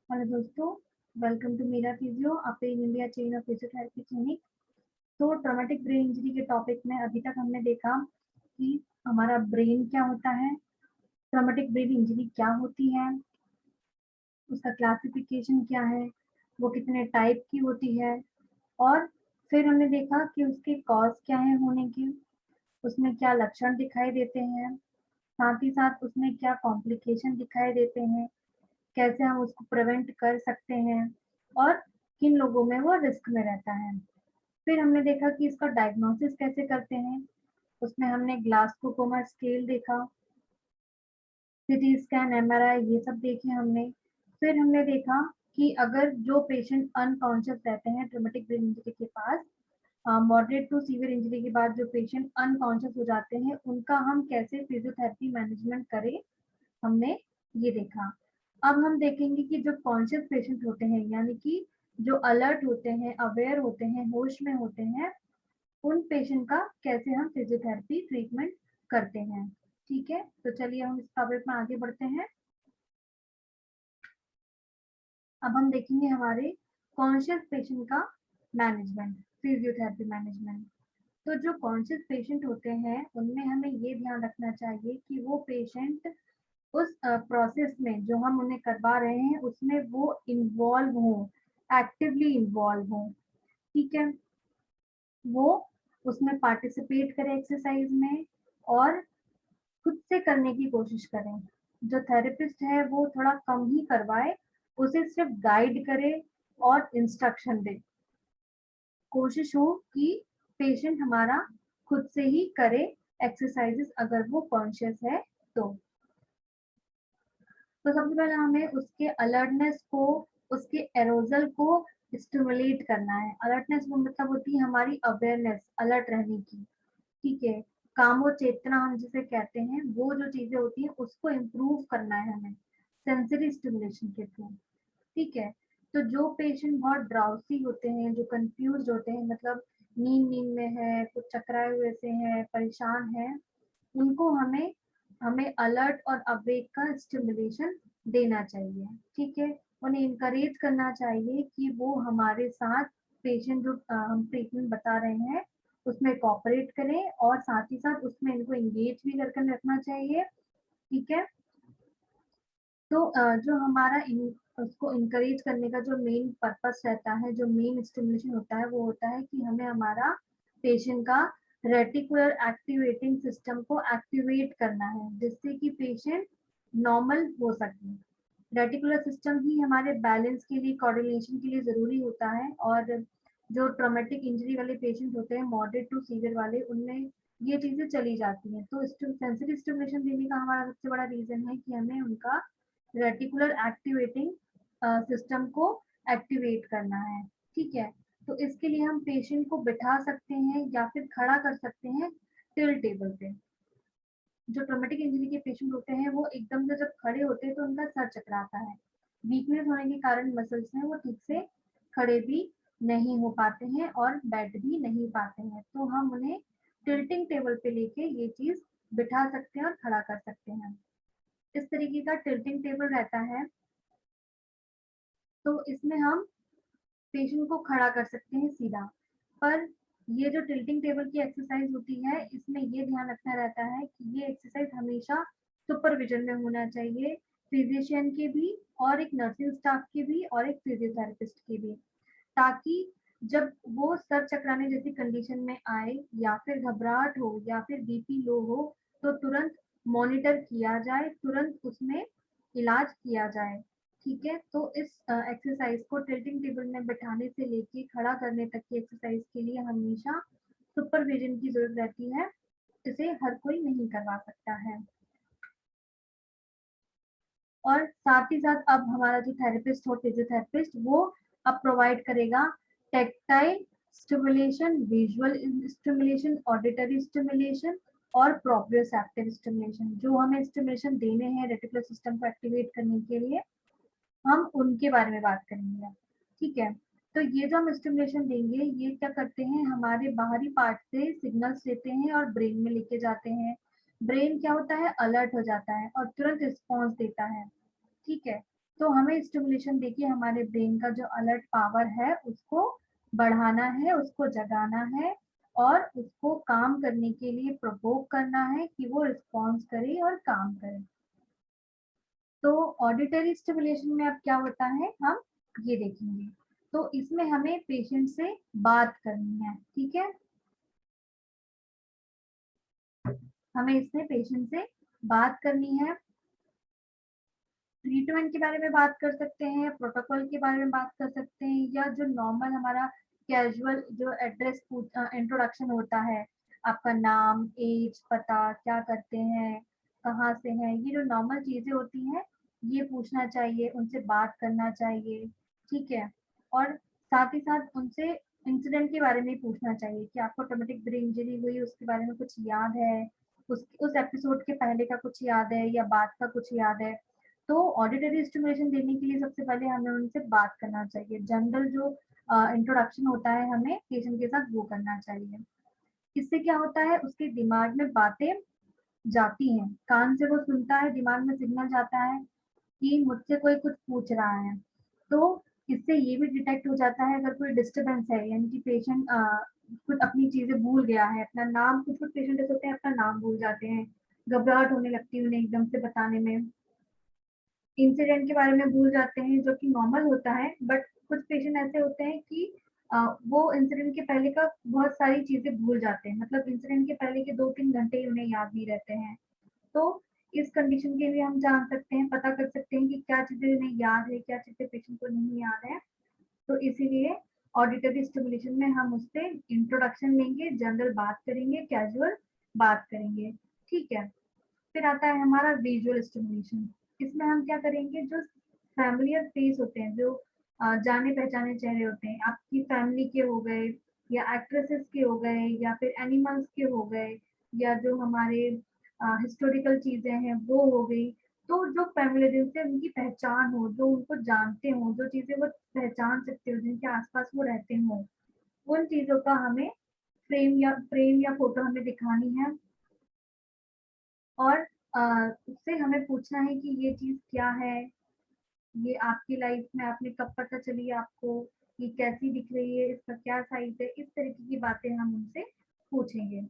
Hello दोस्तों, welcome to Meera physio, a in India chain of physiotherapy clinic. तो traumatic brain injury के topic में अभी तक हमने देखा कि हमारा ब्रेन क्या होता है, ट्रॉमेटिक ब्रेन इंजरी क्या होती है, उसका क्लासिफिकेशन क्या है, वो कितने टाइप की होती है, और फिर हमने देखा कि उसके कॉज क्या है होने के, उसमें क्या लक्षण दिखाई देते हैं, साथ ही साथ उसमें क्या कॉम्प्लिकेशन दिखाई देते हैं, कैसे हम उसको प्रिवेंट कर सकते हैं और किन लोगों में वो रिस्क में रहता है। फिर हमने देखा कि इसका डायग्नोसिस कैसे करते हैं, उसमें हमने ग्लासकोमा स्केल देखा, सिटी स्कैन, एमआरआई, ये सब देखे हमने। फिर हमने देखा कि अगर जो पेशेंट अनकॉन्शियस रहते हैं ट्रॉमेटिक ब्रेन इंजरी के पास, मॉडरेट टू सीवियर इंजरी के बाद जो पेशेंट अनकॉन्शियस हो जाते हैं उनका हम कैसे फिजियोथेरेपी मैनेजमेंट करें, हमने ये देखा। अब हम देखेंगे कि जो कॉन्शियस पेशेंट होते हैं, यानी कि जो अलर्ट होते हैं, अवेयर होते हैं, होश में होते हैं, उन पेशेंट का कैसे हम फिजियोथेरेपी ट्रीटमेंट करते हैं। ठीक है, तो चलिए हम इस टॉपिक में आगे बढ़ते हैं। अब हम देखेंगे हमारे कॉन्शियस पेशेंट का मैनेजमेंट, फिजियोथेरेपी मैनेजमेंट। तो जो कॉन्शियस पेशेंट होते हैं उनमें हमें ये ध्यान रखना चाहिए कि वो पेशेंट उस प्रोसेस में जो हम उन्हें करवा रहे हैं उसमें वो इन्वॉल्व हो, एक्टिवली इन्वॉल्व हो। ठीक है, वो उसमें पार्टिसिपेट करें एक्सरसाइज में और खुद से करने की कोशिश करें। जो थेरेपिस्ट है वो थोड़ा कम ही करवाए, उसे सिर्फ गाइड करे और इंस्ट्रक्शन दे। कोशिश हो कि पेशेंट हमारा खुद से ही करे एक्सरसाइजेस अगर वो कॉन्शियस है तो। तो सबसे पहले हमें उसके अलर्टनेस को, उसके एरोजल को स्टिमुलेट करना है। अलर्टनेस वो मतलब होती है हमारी अवेयरनेस, अलर्ट रहने की। ठीक है, कामो चेतना हम जिसे कहते हैं, वो जो चीजें होती हैं उसको इम्प्रूव करना है हमें सेंसरी स्टिमुलेशन के थ्रू। ठीक है, तो जो पेशेंट बहुत ड्राउसी होते हैं, जो कंफ्यूज होते हैं, मतलब नींद नींद में है, कुछ चकराए हुए से है, परेशान है, उनको हमें हमें अलर्ट और अवेक का स्टिमुलेशन देना चाहिए। ठीक है, उन्हें इनकरेज करना चाहिए कि वो हमारे साथ पेशेंट जो हम ट्रीटमेंट बता रहे हैं उसमें कोऑपरेट करें और साथ ही साथ उसमें इनको इंगेज भी करके रखना चाहिए। ठीक है, तो जो हमारा उसको इनकरेज करने का जो मेन पर्पस रहता है, जो मेन स्टिमुलेशन होता है, वो होता है कि हमें हमारा पेशेंट का रेटिकुलर एक्टिवेटिंग सिस्टम को एक्टिवेट करना है जिससे कि पेशेंट नॉर्मल हो सके। रेटिकुलर सिस्टम ही हमारे बैलेंस के लिए, कोऑर्डिनेशन के लिए जरूरी होता है। और जो ट्रॉमेटिक इंजरी वाले पेशेंट होते हैं, मॉडरेट टू सीवियर वाले, उनमें ये चीजें चली जाती हैं। तो सेंसरी स्टिमुलेशन देने का हमारा सबसे बड़ा रीजन है कि हमें उनका रेटिकुलर एक्टिवेटिंग सिस्टम को एक्टिवेट करना है। ठीक है, तो इसके लिए हम पेशेंट को बिठा सकते हैं या फिर खड़ा कर सकते हैं टिल टेबल पे। जो ट्रॉमेटिक इंजरी के पेशेंट होते हैं वो एकदम से जब खड़े होते हैं तो उनका सर चकराता है। वीकनेस होने के कारण मसल्स में वो ठीक से खड़े भी नहीं हो पाते हैं और बैठ भी नहीं पाते हैं। तो हम उन्हें टिल्टिंग टेबल पे लेके ये चीज बिठा सकते हैं और खड़ा कर सकते हैं। इस तरीके का टिल्टिंग टेबल रहता है। तो इसमें हम पेशेंट को खड़ा कर सकते हैं सीधा। पर ये जो टिल्टिंग टेबल की एक्सरसाइज होती है इसमें ये ध्यान रखना रहता है कि ये एक्सरसाइज हमेशा सुपरविजन में होना चाहिए, फिजिशियन के भी और एक नर्सिंग स्टाफ के भी और एक फिजियोथेरेपिस्ट के भी, ताकि जब वो सर चकराने जैसी कंडीशन में आए या फिर घबराहट हो या फिर बीपी लो हो तो तुरंत मॉनिटर किया जाए, तुरंत उसमें इलाज किया जाए। ठीक है, तो इस एक्सरसाइज को टिल्टिंग टेबल में बैठाने से लेके खड़ा करने तक की एक्सरसाइज के लिए हमेशा सुपरविजन की जरूरत रहती है। इसे हर कोई नहीं करवा सकता है। और साथ ही साथ अब हमारा जो थेरेपिस्ट हो, फिजियोथेरेपिस्ट, वो अब प्रोवाइड करेगा tactile stimulation, visual stimulation, auditory stimulation और प्रोप्रियोसेप्टिव स्टिमुलेशन। जो हमें स्टिमुलेशन देने हैं रेटिकुलर सिस्टम को एक्टिवेट करने के लिए, हम उनके बारे में बात करेंगे। ठीक है, तो ये जो हम स्टिमुलेशन देंगे ये क्या करते हैं, हमारे बाहरी पार्ट से सिग्नल्स लेते हैं और ब्रेन में लेके जाते हैं। ब्रेन क्या होता है, अलर्ट हो जाता है और तुरंत रिस्पॉन्स देता है। ठीक है, तो हमें स्टिमुलेशन देके हमारे ब्रेन का जो अलर्ट पावर है उसको बढ़ाना है, उसको जगाना है और उसको काम करने के लिए प्रोवोक करना है कि वो रिस्पॉन्स करे और काम करे। तो ऑडिटरी स्टिमुलेशन में अब क्या होता है हम ये देखेंगे। तो इसमें हमें पेशेंट से बात करनी है, ठीक है। हमें इसमें पेशेंट से बात करनी है, ट्रीटमेंट के बारे में बात कर सकते हैं, प्रोटोकॉल के बारे में बात कर सकते हैं, या जो नॉर्मल हमारा कैजुअल जो एड्रेस इंट्रोडक्शन होता है, आपका नाम, एज, पता, क्या करते हैं, कहाँ से हैं, ये जो नॉर्मल चीजें होती हैं ये पूछना चाहिए, उनसे बात करना चाहिए, ठीक है। और साथ ही साथ उनसे इंसिडेंट के बारे में पूछना चाहिए कि आपको ट्रॉमेटिक ब्रेन इंजरी हुई उसके बारे में कुछ याद है, उस एपिसोड के पहले का कुछ याद है या बाद का कुछ याद है। तो ऑडिटरी स्टिमुलेशन देने के लिए सबसे पहले हमें उनसे बात करना चाहिए, जनरल जो इंट्रोडक्शन होता है हमें पेशेंट के साथ वो करना चाहिए। इससे क्या होता है उसके दिमाग में बातें जाती हैं, कान से वो सुनता है, दिमाग में सिग्नल जाता है कि मुझसे कोई कुछ पूछ रहा है। तो इससे ये भी डिटेक्ट हो जाता है अगर कोई डिस्टरबेंस है, यानी कि पेशेंट कुछ अपनी चीजें भूल गया है, अपना नाम, कुछ कुछ पेशेंट ऐसे होते हैं अपना नाम भूल जाते हैं, घबराहट होने लगती है उन्हें एकदम से बताने में, इंसिडेंट के बारे में भूल जाते हैं जो कि नॉर्मल होता है। बट कुछ पेशेंट ऐसे होते हैं कि वो इंसिडेंट के पहले का बहुत सारी चीजें भूल जाते हैं, मतलब इंसिडेंट के पहले के 2-3 घंटे ही उन्हें याद नहीं रहते हैं। तो इस कंडीशन के लिए हम जान सकते हैं, पता कर सकते हैं कि क्या चीजें उन्हें याद है, क्या चीजें पेशेंट को नहीं याद है। तो इसीलिए ऑडिटरी स्टिमुलेशन में हम उससे इंट्रोडक्शन लेंगे, जनरल बात करेंगे, कैजुअल बात करेंगे, ठीक है। फिर आता है हमारा विजुअल स्टिमुलेशन। इसमें हम क्या करेंगे, जो फैमिलियर फेस होते हैं, जो जाने पहचाने चेहरे होते हैं, आपकी फैमिली के हो गए या एक्ट्रेसेस के हो गए या फिर एनिमल्स के हो गए या जो हमारे हिस्टोरिकल चीजें हैं वो हो गई। तो जो फैमिली जिनसे उनकी पहचान हो, जो उनको जानते हो, जो चीजें वो पहचान सकते हो, जिनके आसपास वो रहते हो, उन चीजों का हमें फ्रेम या फोटो हमें दिखानी है। और उससे हमें पूछना है कि ये चीज क्या है, ये आपकी लाइफ में आपने कब पता चली आपको, ये कैसी दिख रही है, इसका क्या साइज है, इस तरीके की बातें हम उनसे पूछेंगे।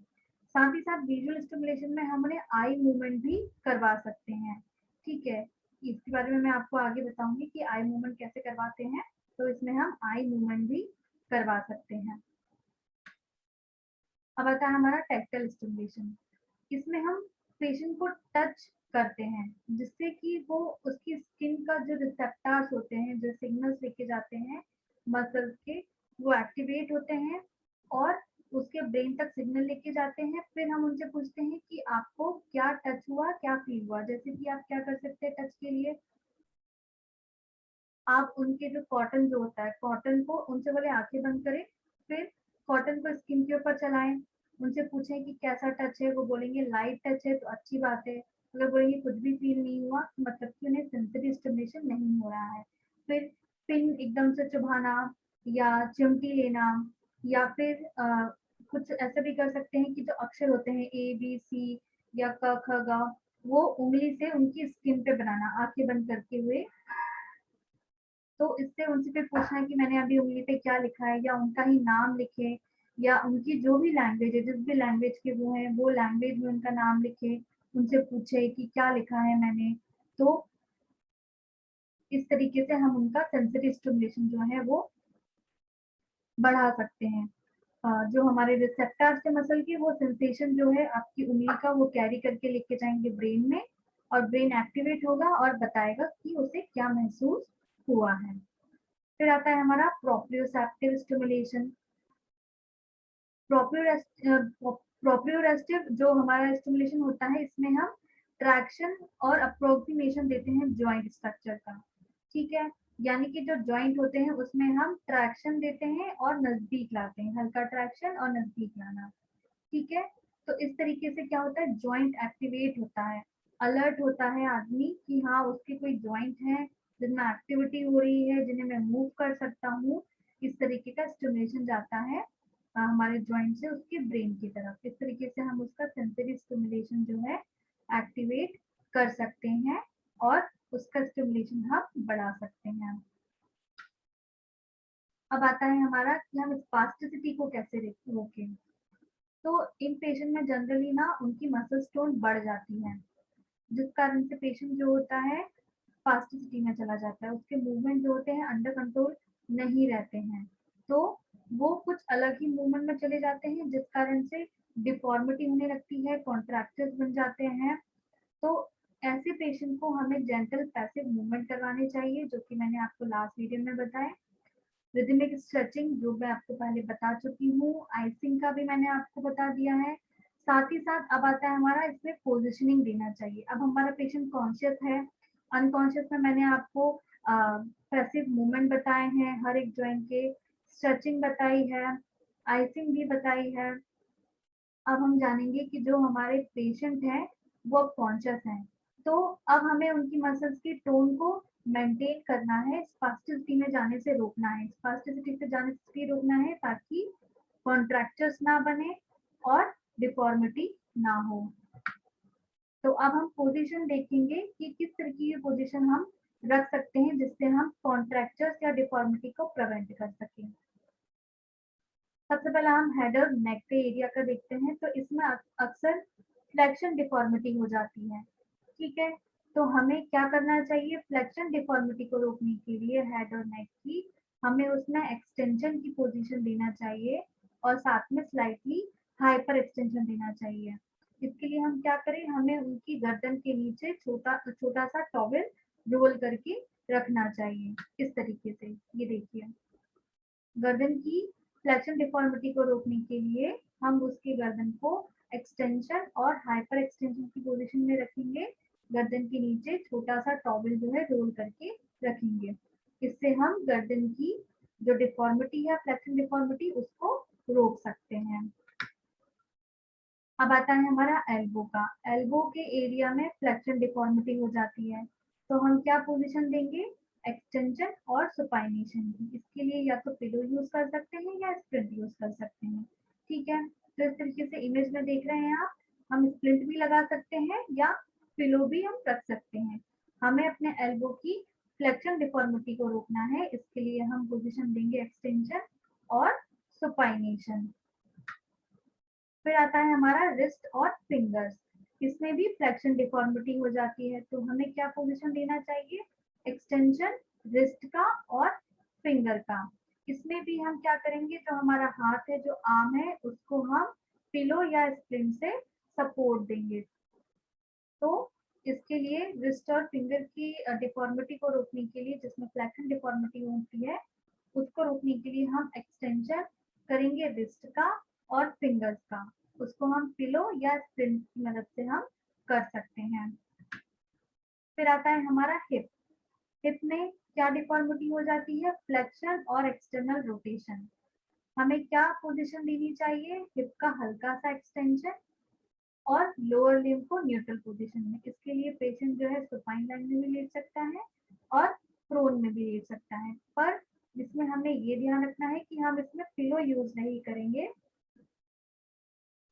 साथ ही साथ विजुअल स्टिमुलेशन में हम उन्हें आई मूवमेंट भी करवा सकते हैं, ठीक है। इसके बारे में मैं आपको आगे बताऊंगी कि आई मूवमेंट कैसे करवाते हैं। तो इसमें हम आई मूवमेंट भी करवा सकते हैं। अब आता है हमारा टैक्टाइल स्टिमुलेशन। इसमें हम पेशेंट को टच करते हैं जिससे कि वो उसकी स्किन का जो रिसेप्टर्स होते हैं, जो सिग्नल्स लेके जाते हैं मसल्स के, वो एक्टिवेट होते हैं और उसके ब्रेन तक सिग्नल लेके जाते हैं। फिर हम उनसे पूछते हैं कि आपको क्या टच हुआ, क्या फील हुआ। जैसे कि आप क्या कर सकते हैं टच के लिए, आप उनके जो कॉटन जो होता है, कॉटन को उनसे बोले आंखें बंद करें, फिर कॉटन को स्किन के ऊपर चलाएं, उनसे पूछें कि कैसा टच है, वो बोलेंगे लाइट टच है तो अच्छी बात है, अगर बोलेंगे कुछ भी फील नहीं हुआ तो मतलब कि उन्हें सेंसिटिव स्टिमुलेशन नहीं हो रहा है। फिर पिन एकदम से चुभाना या चिमटी लेना, या फिर कुछ ऐसा भी कर सकते हैं कि जो अक्षर होते हैं ए बी सी या क ख ग, वो उंगली से उनकी स्किन पे बनाना आंखें बंद करते हुए। तो इससे उनसे फिर पूछना है कि मैंने अभी उंगली पे क्या लिखा है, या उनका ही नाम लिखे, या उनकी जो भी लैंग्वेज है, जिस भी लैंग्वेज के वो हैं वो लैंग्वेज में उनका नाम लिखे, उनसे पूछे कि क्या लिखा है मैंने। तो इस तरीके से हम उनका सेंसरी स्टिमुलेशन जो है वो बढ़ा सकते हैं। जो हमारे रिसेप्टर्स के मसल की वो सेंसेशन जो है आपकी उंगली का, वो कैरी करके लेके जाएंगे ब्रेन में, और ब्रेन एक्टिवेट होगा और बताएगा कि उसे क्या महसूस हुआ है। फिर आता है हमारा प्रोप्रियोसेप्टिव स्टिमुलेशन। प्रोप्रियोरेस्टिव जो हमारा स्टिमुलेशन होता है, इसमें हम ट्रैक्शन और अप्रोक्सीमेशन देते हैं जॉइंट स्ट्रक्चर का, ठीक है। यानी कि जो जॉइंट होते हैं उसमें हम ट्रैक्शन देते हैं और नजदीक लाते हैं, हल्का ट्रैक्शन और नजदीक लाना, ठीक है। तो इस तरीके से क्या होता है, जॉइंट एक्टिवेट होता है, अलर्ट होता है आदमी कि हाँ उसके कोई जॉइंट है जिनमें एक्टिविटी हो रही है, जिन्हें मैं मूव कर सकता हूँ। इस तरीके का स्टिमुलेशन जाता है हमारे जॉइंट से उसके ब्रेन की तरफ। इस तरीके से हम उसका सेंसरी स्टिमुलेशन जो है एक्टिवेट कर सकते हैं और उसका स्टिमुलेशन हम बढ़ा सकते हैं। अब आता है हमारा कि हम स्पास्टिसिटी को कैसे रोकें। तो इन पेशेंट में जनरली ना उनकी मसल टोन बढ़ जाती है, जिस कारण से पेशेंट जो होता है स्पास्टिसिटी में चला जाता है, उसके मूवमेंट जो होते हैं अंडर कंट्रोल नहीं रहते हैं, तो वो कुछ अलग ही मूवमेंट में चले जाते हैं, जिस कारण से डिफॉर्मिटी होने लगती है, कॉन्ट्रैक्चर्स बन जाते हैं। तो ऐसे पेशेंट को हमें जेंटल पैसिव मूवमेंट करवाने चाहिए, जो कि मैंने आपको लास्ट वीडियो में बताया। रिदमिक स्ट्रेचिंग जो मैं आपको पहले बता चुकी हूँ, आइसिंग का भी मैंने आपको बता दिया है। साथ ही साथ अब आता है हमारा इसमें पोजिशनिंग देना चाहिए। अब हमारा पेशेंट कॉन्शियस है, अनकॉन्शियस में मैंने आपको पैसिव मूवमेंट बताए हैं, हर एक जॉइंट के स्ट्रेचिंग बताई है, आइसिंग भी बताई है। अब हम जानेंगे कि जो हमारे पेशेंट हैं वो अब कॉन्शियस हैं, तो अब हमें उनकी मसल्स की टोन को मेंटेन करना है, स्पास्टिसिटी में जाने से रोकना है, स्पास्टिसिटी से जाने से रोकना है ताकि कॉन्ट्रैक्चर्स ना बने और डिफॉर्मिटी ना हो। तो अब हम पोजीशन देखेंगे कि किस तरीके की पोजीशन हम रख सकते हैं जिससे हम कॉन्ट्रैक्चर्स या डिफॉर्मिटी को प्रिवेंट कर सकें। सबसे पहले हम हेड और नेक के एरिया का देखते हैं, तो इसमें अक्सर फ्लेक्शन डिफॉर्मिटी हो जाती है। ठीक है, तो हमें क्या करना चाहिए, फ्लेक्शन डिफॉर्मिटी को रोकने के लिए हेड और नेक की हमें उसमें एक्सटेंशन की पोजीशन देना चाहिए और साथ में स्लाइटली हाइपर एक्सटेंशन देना चाहिए। इसके लिए हम क्या करें, हमें उनकी गर्दन के नीचे छोटा छोटा सा टॉवेल रोल करके रखना चाहिए, इस तरीके से। ये देखिए, गर्दन की फ्लेक्शन डिफॉर्मिटी को रोकने के लिए हम उसके गर्दन को एक्सटेंशन और हाइपर एक्सटेंशन की पोजीशन में रखेंगे, गर्दन के नीचे छोटा सा टॉवेल जो है रोल करके रखेंगे। इससे हम गर्दन की जो डिफॉर्मिटी है, फ्लेक्शन डिफॉर्मिटी, उसको रोक सकते हैं। अब आता है हमारा एल्बो का। एल्बो के एरिया में फ्लेक्शन डिफॉर्मिटी हो जाती है, तो हम क्या पोजीशन देंगे, एक्सटेंशन और सुपाइनेशन की। इसके लिए या तो पिलो यूज कर सकते हैं या स्प्लिंट यूज कर सकते हैं। ठीक है, तो इस तरीके से इमेज में देख रहे हैं आप, हम स्प्लिंट भी लगा सकते हैं या पिलो भी हम रख सकते हैं। हमें अपने एल्बो की फ्लेक्शन डिफॉर्मिटी को रोकना है, इसके लिए हम पोजिशन देंगे एक्सटेंशन और सुपाइनेशन। फिर आता है हमारा रिस्ट और फिंगर्स, इसमें भी फ्लेक्शन डिफॉर्मिटी हो जाती है, तो हमें क्या पोजीशन देना चाहिए, एक्सटेंशन रिस्ट का और फिंगर का। इसमें भी हम क्या करेंगे, जो हमारा हाथ है, जो आर्म है, उसको हम पिलो या स्प्रिंग से सपोर्ट देंगे। तो इसके लिए रिस्ट और फिंगर की डिफॉर्मिटी को रोकने के लिए, जिसमें फ्लेक्शन डिफॉर्मिटी होती है, उसको रोकने के लिए हम एक्सटेंशन करेंगे रिस्ट का और फिंगर्स का, उसको हम पिलो या स्प्रिंग की मदद से हम कर सकते हैं। फिर आता है हमारा हिप। हिप में क्या डिफॉर्मिटी हो जाती है, फ्लेक्शन और एक्सटर्नल रोटेशन। हमें क्या पोजीशन देनी चाहिए, हिप का हल्का सा एक्सटेंशन और लोअर लिम्ब को न्यूट्रल पोजीशन में। इसके लिए पेशेंट जो है सुपाइन लाइन में भी लेट सकता है और प्रोन में भी लेट सकता है, पर इसमें हमें ये ध्यान रखना है कि हम इसमें पिलो यूज नहीं करेंगे,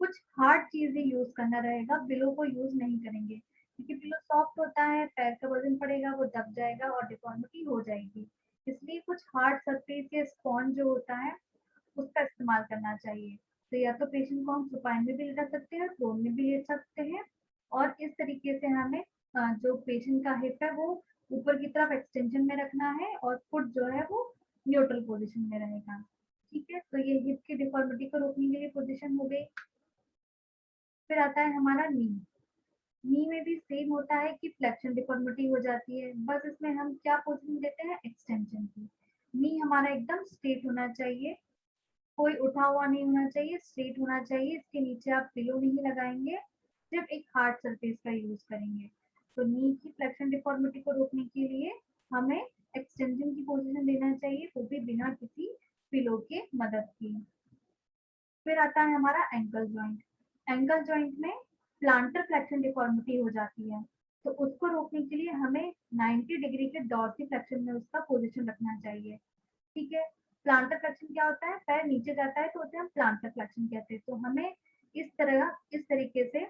कुछ हार्ड चीजें यूज करना रहेगा, पिलो को यूज नहीं करेंगे, क्योंकि पिलो सॉफ्ट होता है, पैर का वजन पड़ेगा, वो दब जाएगा और डिफॉर्मिटी हो जाएगी। इसलिए कुछ हार्ड सरफेस या स्पॉन्ज जो होता है उसका इस्तेमाल करना चाहिए। तो या तो पेशेंट को हम सुपाइन में भी लेटा सकते हैं, प्रोन में भी लेट सकते हैं, और इस तरीके से हमें जो पेशेंट का हिप है वो ऊपर की तरफ एक्सटेंशन में रखना है और फुट जो है वो न्यूट्रल पोजीशन में रहेगा। ठीक है, तो ये हिप की डिफॉर्मिटी को रोकने के लिए पोजीशन हो गई। फिर आता है हमारा नी। नी में भी सेम होता है कि फ्लेक्शन डिफॉर्मिटी हो जाती है, बस इसमें हम क्या पोजीशन देते हैं, एक्सटेंशन की। नी हमारा एकदम स्ट्रेट होना चाहिए, कोई उठा हुआ नहीं होना चाहिए, स्ट्रेट होना चाहिए। इसके नीचे आप पिलो नहीं लगाएंगे, सिर्फ एक हार्ड सरफेस का यूज करेंगे। तो नी की फ्लेक्शन डिफॉर्मिटी को रोकने के लिए हमें एक्सटेंशन की पोजीशन देना चाहिए, वो भी बिना किसी पिलो के मदद की। फिर आता है हमारा एंकल जॉइंट। एंकल जॉइंट में प्लांटर फ्लेक्शन डिफॉर्मिटी हो जाती है, तो उसको रोकने के लिए हमें 90 डिग्री के डॉर्सी फ्लेक्शन में उसका पोजीशन रखना चाहिए। ठीक है, प्लांटर फ्लेक्शन क्या होता है, पैर नीचे जाता है तो उसे हम प्लांटर फ्लेक्शन कहते हैं। तो हमें इस तरीके से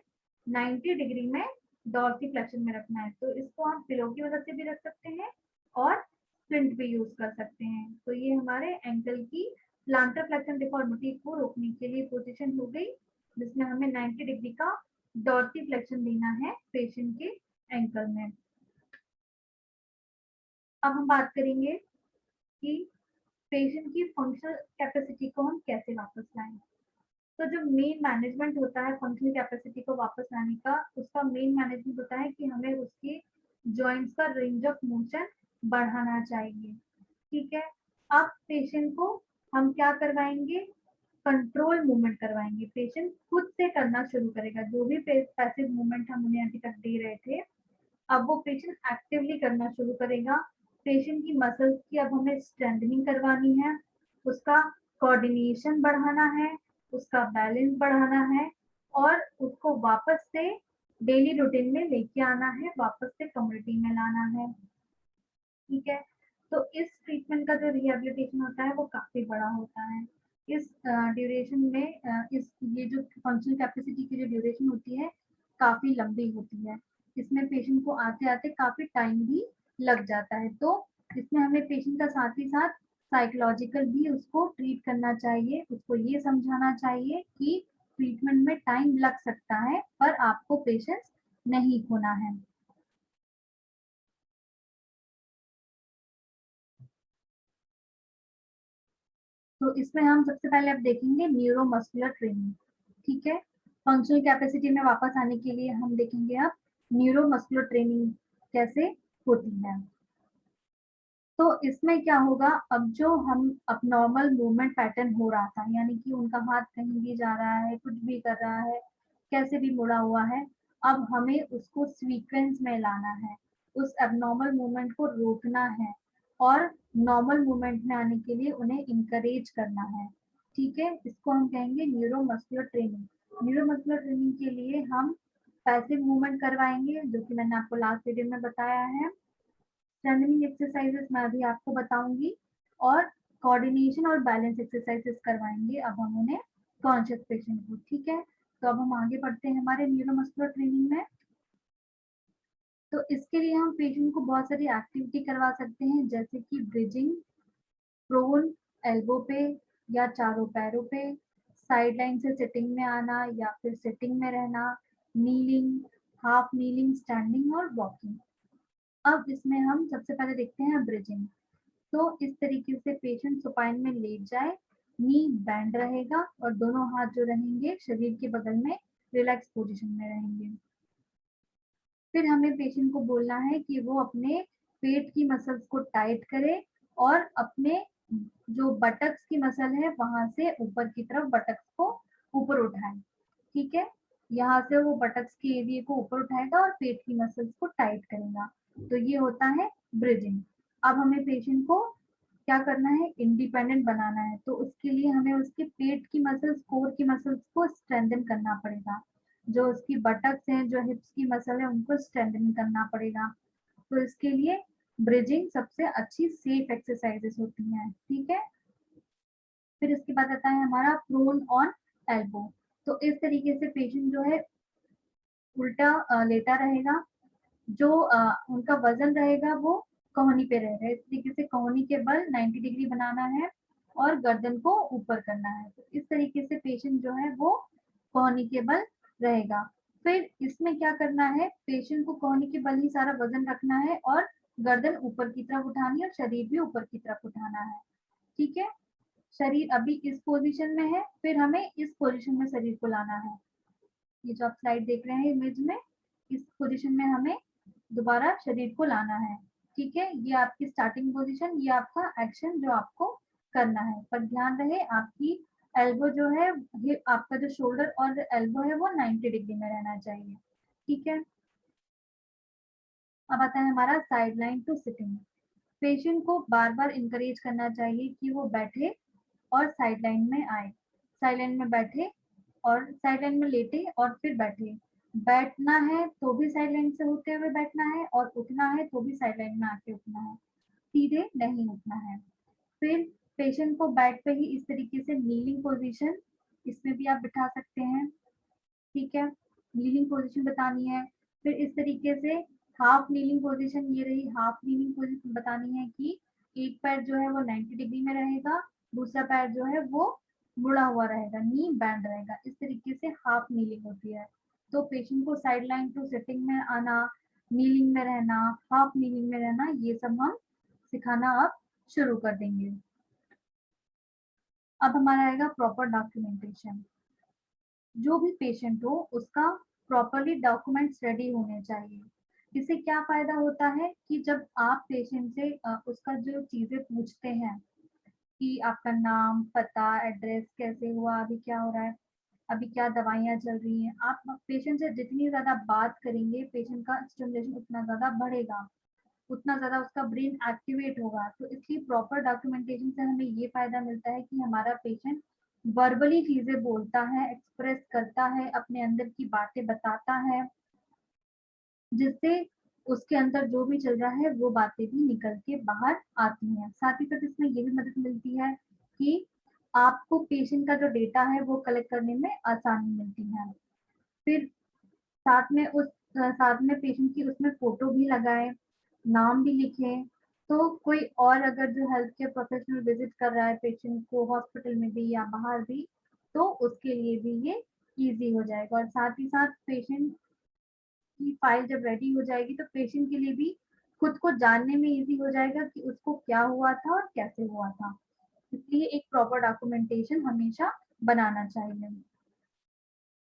90 डिग्री में डॉर्सी फ्लेक्शन में रखना है, तो इसको हम पिलो की मदद से भी रख सकते हैं और स्प्लिंट भी यूज कर सकते हैं। तो ये हमारे एंकल की प्लांटर फ्लेक्शन डिफॉर्मिटी को रोकने के लिए पोजीशन हो गई, जिसमें हमें 90 डिग्री का डॉर्सी फ्लेक्शन देना है पेशेंट के एंकल में। अब हम बात करेंगे कि पेशेंट की फंक्शनल कैपेसिटी को हम कैसे वापस लाएं। तो जो मेन मैनेजमेंट होता है फंक्शनल कैपेसिटी को वापस लाने का, उसका मेन मैनेजमेंट होता है कि हमें उसके जॉइंट्स का रेंज ऑफ मोशन बढ़ाना चाहिए। ठीक है, अब पेशेंट को हम क्या करवाएंगे, कंट्रोल मूवमेंट करवाएंगे। पेशेंट खुद से करना शुरू करेगा, जो भी पैसिव मूवमेंट हम उन्हें अभी तक दे रहे थे, अब वो पेशेंट एक्टिवली करना शुरू करेगा। पेशेंट की मसल्स की अब हमें स्ट्रेंथनिंग करवानी है, उसका कोऑर्डिनेशन बढ़ाना है, उसका बैलेंस बढ़ाना है और उसको वापस से डेली रूटीन में लेके आना है, वापस से कम्युनिटी में लाना है। ठीक है, तो इस ट्रीटमेंट का जो रिहेबिलिटेशन होता है वो काफी बड़ा होता है। इस ड्यूरेशन में इस ये जो फंक्शनल कैपेसिटी की जो ड्यूरेशन होती है काफी लंबी होती है। इसमें पेशेंट को आते आते काफी टाइम भी लग जाता है, तो इसमें हमें पेशेंट का साथ ही साथ साइकोलॉजिकल भी उसको ट्रीट करना चाहिए। उसको ये समझाना चाहिए कि ट्रीटमेंट में टाइम लग सकता है पर आपको पेशेंस नहीं खोना है। तो इसमें हम सबसे पहले अब देखेंगे न्यूरोमस्कुलर ट्रेनिंग। ठीक है, फंक्शनल कैपेसिटी में वापस आने के लिए हम देखेंगे अब न्यूरोमस्कुलर ट्रेनिंग कैसे होती है। तो इसमें क्या होगा, अब जो हम अब नॉर्मल मूवमेंट पैटर्न हो रहा था, यानी कि उनका हाथ कहीं भी जा रहा है, कुछ भी कर रहा है, कैसे भी मुड़ा हुआ है, अब हमें उसको सीक्वेंस में लाना है, उस एबनॉर्मल मूवमेंट को रोकना है और नॉर्मल मूवमेंट में आने के लिए उन्हें इंकरेज करना है। ठीक है, इसको हम कहेंगे न्यूरोमस्कुलर ट्रेनिंग। न्यूरोमस्कुलर ट्रेनिंग के लिए हम पैसिव मूवमेंट करवाएंगे, जो कि मैंने आपको लास्ट वीडियो में बताया है। स्ट्रेंथनिंग एक्सरसाइजेस मैं अभी आपको बताऊंगी और कोऑर्डिनेशन और बैलेंस एक्सरसाइजेस करवाएंगे अब हम उन्हें कॉन्शियस पेशेंट को। ठीक है, तो अब हम आगे बढ़ते हैं हमारे न्यूरोमस्कुलर ट्रेनिंग में। तो इसके लिए हम पेशेंट को बहुत सारी एक्टिविटी करवा सकते हैं, जैसे कि ब्रिजिंग, प्रोन एल्बो पे या चारों पैरों पे, साइड लाइन से सिटिंग में आना या फिर सिटिंग में रहना, नीलिंग, हाफ नीलिंग, स्टैंडिंग और वॉकिंग। अब इसमें हम सबसे पहले देखते हैं ब्रिजिंग। तो इस तरीके से पेशेंट सुपाइन में लेट जाए, नी बैंड रहेगा और दोनों हाथ जो रहेंगे शरीर के बगल में रिलैक्स पोजीशन में रहेंगे। फिर हमें पेशेंट को बोलना है कि वो अपने पेट की मसल्स को टाइट करे और अपने जो बटक्स की मसल है वहां से ऊपर की तरफ बटक्स को ऊपर उठाए। ठीक है, यहाँ से वो बटक्स के एरिया को ऊपर उठाएगा और पेट की मसल्स को टाइट करेगा। तो ये होता है ब्रिजिंग। अब हमें पेशेंट को क्या करना है, इंडिपेंडेंट बनाना है, तो उसके लिए हमें उसके पेट की मसल्स, कोर की मसल्स को स्ट्रेंथन करना पड़ेगा। जो उसकी बटक्स हैं, जो हिप्स की मसल है, उनको स्ट्रेंथन करना पड़ेगा। तो इसके लिए ब्रिजिंग सबसे अच्छी सेफ एक्सरसाइजेस होती हैं। ठीक है, फिर इसके बाद आता है हमारा प्रोन ऑन एल्बो। तो इस तरीके से पेशेंट जो है उल्टा लेटा रहेगा, जो उनका वजन रहेगा वो कोहनी पे रहेगा। इस तरीके से कोहनी के बल 90 डिग्री बनाना है और गर्दन को ऊपर करना है। तो इस तरीके से पेशेंट जो है वो कोहनी के बल रहेगा। फिर इसमें क्या करना है, पेशेंट को कोहनी के बल ही सारा वजन रखना है और गर्दन ऊपर की तरफ उठानी है और शरीर भी ऊपर की तरफ उठाना है। ठीक है, शरीर अभी इस पोजीशन में है, फिर हमें इस पोजीशन में शरीर को लाना है। ये जो आप स्लाइड देख रहे हैं इमेज में, इस पोजीशन में हमें दोबारा शरीर को लाना है। ठीक है, ये आपकी स्टार्टिंग पोजीशन, ये आपका एक्शन जो आपको करना है। पर ध्यान रहे आपकी एल्बो जो है, ये आपका जो शोल्डर और एल्बो है वो 90 डिग्री में रहना चाहिए। ठीक है, अब आता है हमारा side line to sitting. Patient को बार बार इंकरेज करना चाहिए कि वो बैठे और साइड लाइन में आए, साइड लाइन में बैठे और साइड लाइन में लेटे और फिर बैठे। बैठना है तो भी साइड लाइन से होते हुए बैठना है और उठना है तो भी साइड लाइन में आके उठना है, सीधे नहीं उठना है। फिर पेशेंट को बेड पे ही इस तरीके से नीलिंग पोजीशन, इसमें भी आप बिठा सकते हैं। ठीक है, नीलिंग पोजीशन बतानी है। फिर इस तरीके से हाफ नीलिंग पोजीशन ये रही। हाफ नीलिंग पोजीशन बतानी है कि एक पैर जो है वो 90 डिग्री में रहेगा, दूसरा पैर जो है वो मुड़ा हुआ रहेगा, नी बैंड रहेगा। इस तरीके से हाफ नीलिंग होती है। तो पेशेंट को साइड लाइन टू सिटिंग में आना, नीलिंग में रहना, हाफ नीलिंग में रहना, ये सब हम सिखाना अब शुरू कर देंगे। अब हमारा आएगा प्रॉपर डॉक्यूमेंटेशन। जो भी पेशेंट हो उसका प्रॉपरली डॉक्यूमेंट्स रेडी होने चाहिए। इससे क्या फायदा होता है कि जब आप पेशेंट से उसका जो चीजें पूछते हैं कि आपका नाम, पता, एड्रेस, कैसे हुआ, अभी क्या हो रहा है, अभी क्या दवाइयाँ चल रही हैं, आप पेशेंट से जितनी ज्यादा बात करेंगे पेशेंट का स्टिमुलेशन उतना ज्यादा बढ़ेगा, उतना ज्यादा उसका ब्रेन एक्टिवेट होगा। तो इसलिए प्रॉपर डॉक्यूमेंटेशन से हमें ये फायदा मिलता है कि हमारा पेशेंट वर्बली चीजें बोलता है, एक्सप्रेस करता है, अपने अंदर की बातें बताता है, जिससे उसके अंदर जो भी चल रहा है वो बातें भी निकल के बाहर आती हैं। साथ ही साथ इसमें ये भी मदद मिलती है कि आपको पेशेंट का जो डेटा है वो कलेक्ट करने में आसानी मिलती है। फिर साथ में पेशेंट की उसमें फोटो भी लगाए, नाम भी लिखे, तो कोई और अगर जो हेल्थ केयर प्रोफेशनल विजिट कर रहा है पेशेंट को हॉस्पिटल में भी या बाहर भी, तो उसके लिए भी ये इजी हो जाएगा। और साथ ही साथ पेशेंट की फाइल जब रेडी हो जाएगी तो पेशेंट के लिए भी खुद को जानने में इजी हो जाएगा कि उसको क्या हुआ था और कैसे हुआ था। इसलिए एक प्रॉपर डॉक्यूमेंटेशन हमेशा बनाना चाहिए।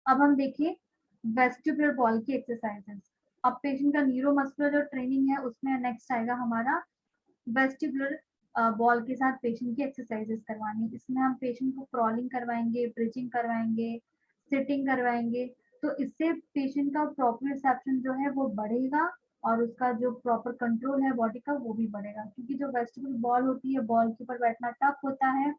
अब हम देखें वेस्टिबुलर बॉल की एक्सरसाइजेस। अब पेशेंट का न्यूरोमस्कुलर जो ट्रेनिंग है उसमें नेक्स्ट आएगा हमारा वेस्टिबुलर बॉल के साथ पेशेंट की एक्सरसाइजेस करवानी। इसमें हम पेशेंट को क्रॉलिंग करवाएंगे, ब्रिजिंग करवाएंगे, सिटिंग करवाएंगे। तो इससे पेशेंट का प्रोप्रियोसेप्शन जो है वो बढ़ेगा और उसका जो प्रॉपर कंट्रोल है बॉडी का वो भी बढ़ेगा, क्योंकि जो वेस्टिबुलर बॉल होती है बॉल के ऊपर बैठना टफ होता है।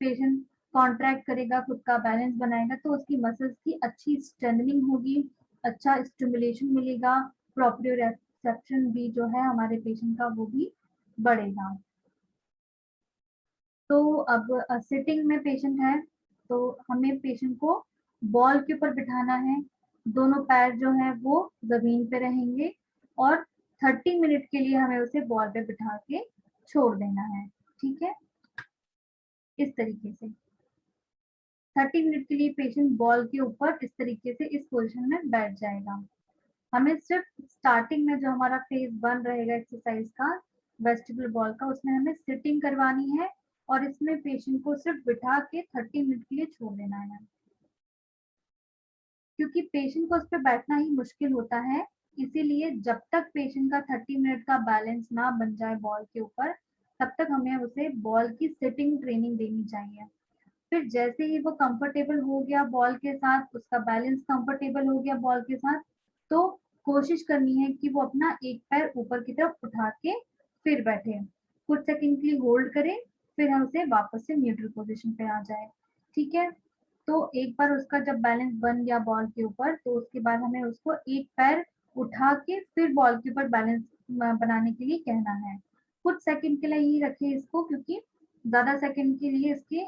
पेशेंट कॉन्ट्रैक्ट करेगा, खुद का बैलेंस बनाएगा, तो उसकी मसल्स की अच्छी स्ट्रेंथनिंग होगी, अच्छा स्टिमुलेशन मिलेगा, प्रोप्रियोसेप्शन भी जो है हमारे पेशेंट का वो भी बढ़ेगा। तो अब सिटिंग में पेशेंट है तो हमें पेशेंट को बॉल के ऊपर बिठाना है, दोनों पैर जो है वो जमीन पे रहेंगे और 30 मिनट के लिए हमें उसे बॉल पे बिठा के छोड़ देना है। ठीक है, इस तरीके से 30 मिनट के लिए पेशेंट बॉल के ऊपर इस तरीके से इस पोजीशन में बैठ जाएगा। हमें सिर्फ स्टार्टिंग में जो हमारा फेज 1 रहेगा एक्सरसाइज का वेस्टिबुलर बॉल का, उसमें हमें सिटिंग करवानी है और इसमें पेशेंट को सिर्फ बिठा के 30 मिनट के लिए छोड़ देना है, क्योंकि पेशेंट को उस पर बैठना ही मुश्किल होता है। इसीलिए जब तक पेशेंट का 30 मिनट का बैलेंस ना बन जाए बॉल के ऊपर, तब तक हमें उसे बॉल की सिटिंग ट्रेनिंग देनी चाहिए। फिर जैसे ही वो कंफर्टेबल हो गया बॉल के साथ, उसका बैलेंस कंफर्टेबल हो गया बॉल के साथ, तो कोशिश करनी है कि वो अपना एक पैर ऊपर की तरफ उठा के फिर बैठे, कुछ सेकंड के लिए होल्ड करें, फिर हम उसे वापस से न्यूट्रल पोजीशन पे आ जाए। ठीक है, तो एक बार उसका जब बैलेंस बन गया बॉल के ऊपर, तो उसके बाद हमें उसको एक पैर उठा के फिर बॉल के ऊपर बैलेंस बनाने के लिए कहना है। कुछ सेकंड के लिए ही रखें इसको, क्योंकि ज्यादा सेकंड के लिए इसके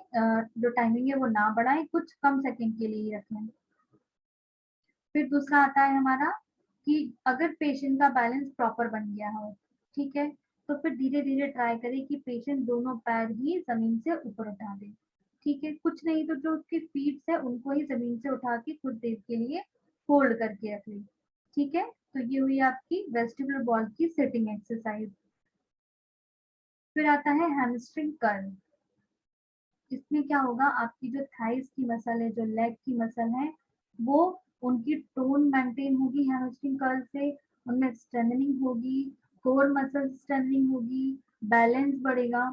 जो टाइमिंग है वो ना बढ़ाएं, कुछ कम सेकंड के लिए ही रखें। फिर दूसरा आता है हमारा कि अगर पेशेंट का बैलेंस प्रॉपर बन गया हो, ठीक है, तो फिर धीरे धीरे ट्राई करें कि पेशेंट दोनों पैर ही जमीन से ऊपर उठा दे। ठीक है, कुछ नहीं तो जो उसकी फीट है उनको ही जमीन से उठा के कुछ देर के लिए होल्ड करके रख ले। ठीक है, तो ये हुई आपकी वेस्टिबुलर बॉल की सिटिंग एक्सरसाइज। फिर आता है हैमस्ट्रिंग कर्ल। इसमें क्या होगा, आपकी जो थाइस की मसल है, जो लेग की मसल है, वो उनकी टोन मेंटेन होगी हैमस्ट्रिंग कर्ल से, उनमें स्ट्रेंथनिंग होगी, कोर मसल स्ट्रेंथनिंग होगी, बैलेंस बढ़ेगा।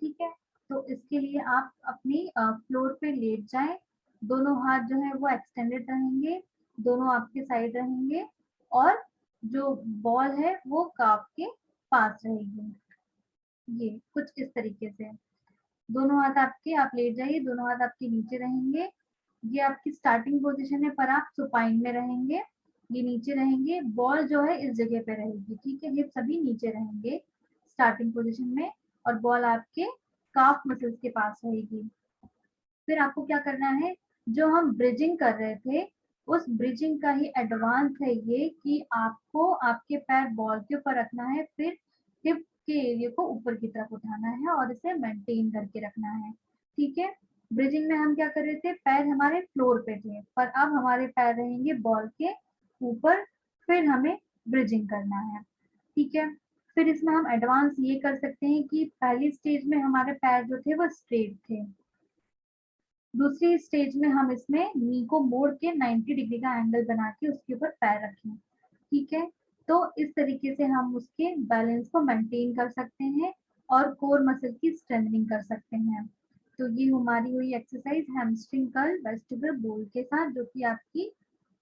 ठीक है, तो इसके लिए आप अपनी फ्लोर पे लेट जाएं, दोनों हाथ जो है वो एक्सटेंडेड रहेंगे, दोनों आपके साइड रहेंगे और जो बॉल है वो काफ के पास रहेगी। ये कुछ इस तरीके से दोनों हाथ आपके, आप लेट जाइए, दोनों हाथ आपके नीचे रहेंगे। ये आपकी स्टार्टिंग पोजीशन है, पर आप सुपाइन में रहेंगे, ये नीचे रहेंगे, बॉल जो है इस जगह पे रहेगी। ठीक है, हिप सभी नीचे रहेंगे स्टार्टिंग पोजीशन में और बॉल आपके काफ मसल्स के पास रहेगी। फिर आपको क्या करना है, जो हम ब्रिजिंग कर रहे थे उस ब्रिजिंग का ही एडवांस है ये कि आपको आपके पैर बॉल के ऊपर रखना है, फिर हिप के एरिया को ऊपर की तरफ उठाना है और इसे मेंटेन करके रखना है। ठीक है, ब्रिजिंग में हम क्या कर रहे थे, पैर हमारे फ्लोर पे थे, पर अब हमारे पैर रहेंगे बॉल के ऊपर, फिर हमें ब्रिजिंग करना है। ठीक है, फिर इसमें हम एडवांस ये कर सकते हैं कि पहली स्टेज में हमारे पैर जो थे वो स्ट्रेट थे, दूसरी स्टेज में हम इसमें नी को मोड़ के 90 डिग्री का एंगल बना के उसके ऊपर पैर रखें। ठीक है, तो इस तरीके से हम उसके बैलेंस को मेंटेन कर सकते हैं और कोर मसल की स्ट्रेंथनिंग कर सकते हैं। तो ये हमारी हुई एक्सरसाइज हैमस्ट्रिंग कर्ल वेस्टिबुलर बोल के साथ, जो कि आपकी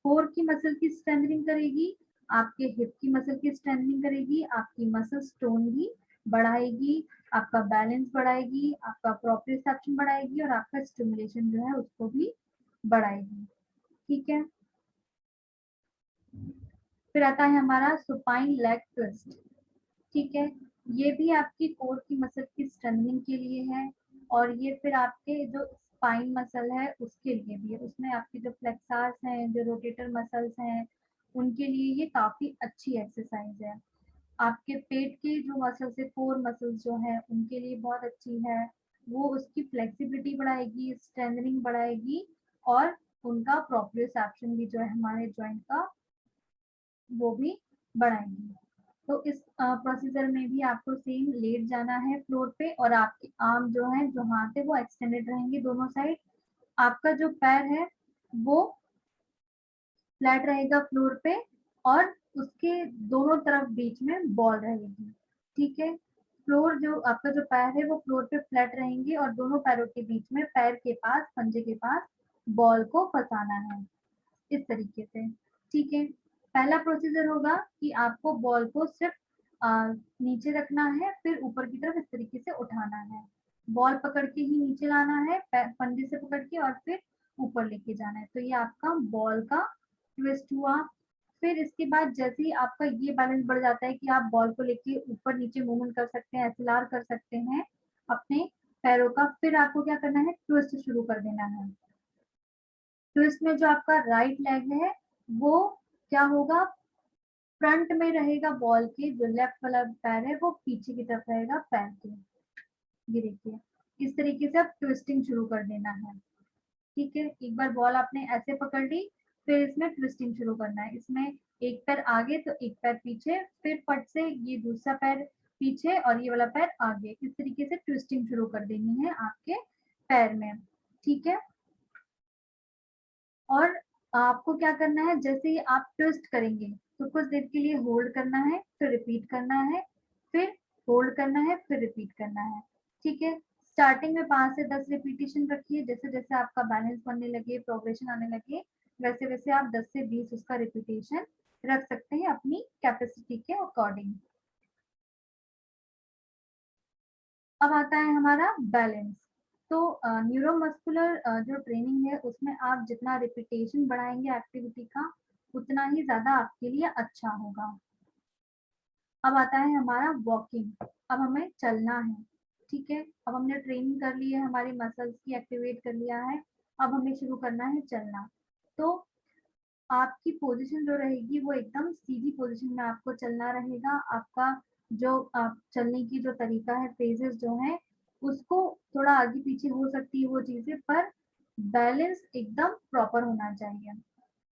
कोर की मसल की स्ट्रेंथनिंग करेगी, आपके हिप की मसल की स्ट्रेंथनिंग करेगी, आपकी मसल टोन भी बढ़ाएगी, आपका बैलेंस बढ़ाएगी, आपका प्रोप्रियोसेप्शन बढ़ाएगी और आपका स्टिमुलेशन जो है उसको भी बढ़ाएगी। ठीक है, फिर आता है हमारा सुपाइन लेग ट्विस्ट। ठीक है, ये भी आपकी कोर की मसल की स्ट्रेंथनिंग के लिए है और ये फिर आपके जो स्पाइन मसल है उसके लिए भी है। उसमें आपकी जो फ्लेक्सार्स हैं, जो रोटेटर मसल्स हैं, उनके लिए ये काफी अच्छी एक्सरसाइज है। आपके पेट के जो मसल्स है, कोर मसल्स जो है उनके लिए बहुत अच्छी है। वो उसकी फ्लेक्सिबिलिटी बढ़ाएगी, स्ट्रेंथनिंग बढ़ाएगी और उनका प्रोप्रियोसेप्शन भी जो है हमारे जॉइंट का वो भी बढ़ाएंगे। तो इस प्रोसीजर में भी आपको सेम लेट जाना है फ्लोर पे और आपके आर्म जो है, जो हाथ है वो एक्सटेंडेड रहेंगे दोनों साइड। आपका जो पैर है वो फ्लैट रहेगा फ्लोर पे और उसके दोनों तरफ बीच में बॉल रहेगी। ठीक है, फ्लोर जो आपका जो पैर है वो फ्लोर पे फ्लैट रहेंगे और दोनों पैरों के बीच में पैर के पास, पंजे के पास बॉल को फंसाना है इस तरीके से। ठीक है, पहला प्रोसीजर होगा कि आपको बॉल को सिर्फ नीचे रखना है, फिर ऊपर की तरफ इस तरीके से उठाना है, बॉल पकड़ के ही नीचे लाना है, पंजे से पकड़ के और फिर ऊपर लेके जाना है। तो ये आपका बॉल का ट्विस्ट हुआ। फिर इसके बाद जैसे ही आपका ये बैलेंस बढ़ जाता है कि आप बॉल को लेके ऊपर नीचे मूवमेंट कर सकते हैं, एसएलआर कर सकते हैं अपने पैरों का, फिर आपको क्या करना है, ट्विस्ट शुरू कर देना है। ट्विस्ट में जो आपका राइट लेग है वो क्या होगा, फ्रंट में रहेगा बॉल के, जो लेफ्ट वाला पैर है वो पीछे की तरफ रहेगा पैर के। ये देखिए, इस तरीके से आप ट्विस्टिंग शुरू कर देना है। ठीक है, एक बार बॉल आपने ऐसे पकड़ ली, फिर इसमें ट्विस्टिंग शुरू करना है। इसमें एक पैर आगे तो एक पैर पीछे, फिर फट से ये दूसरा पैर पीछे और ये वाला पैर आगे, इस तरीके से ट्विस्टिंग शुरू कर देनी है आपके पैर में। ठीक है, और आपको क्या करना है, जैसे ही आप ट्विस्ट करेंगे तो कुछ देर के लिए होल्ड करना है, फिर रिपीट करना है, फिर होल्ड करना है, फिर रिपीट करना है। ठीक है, स्टार्टिंग में 5 से 10 रिपीटेशन रखिए, जैसे जैसे आपका बैलेंस बनने लगे, प्रोग्रेशन आने लगे, वैसे वैसे आप 10 से 20 उसका रिपीटेशन रख सकते हैं अपनी कैपेसिटी के अकॉर्डिंग। अब आता है हमारा बैलेंस। तो न्यूरोमस्कुलर जो ट्रेनिंग है उसमें आप जितना रिपीटेशन बढ़ाएंगे एक्टिविटी का, उतना ही ज्यादा आपके लिए अच्छा होगा। अब आता है हमारा वॉकिंग। अब हमें चलना है। ठीक है, अब हमने ट्रेनिंग कर ली है, हमारी मसल्स की एक्टिवेट कर लिया है, अब हमें शुरू करना है चलना। तो आपकी पोजीशन जो रहेगी वो एकदम सीधी पोजीशन में आपको चलना रहेगा। आपका जो आप चलने की जो तरीका है, फेजेस जो है, उसको थोड़ा आगे पीछे हो सकती है वो चीजें, पर बैलेंस एकदम प्रॉपर होना चाहिए।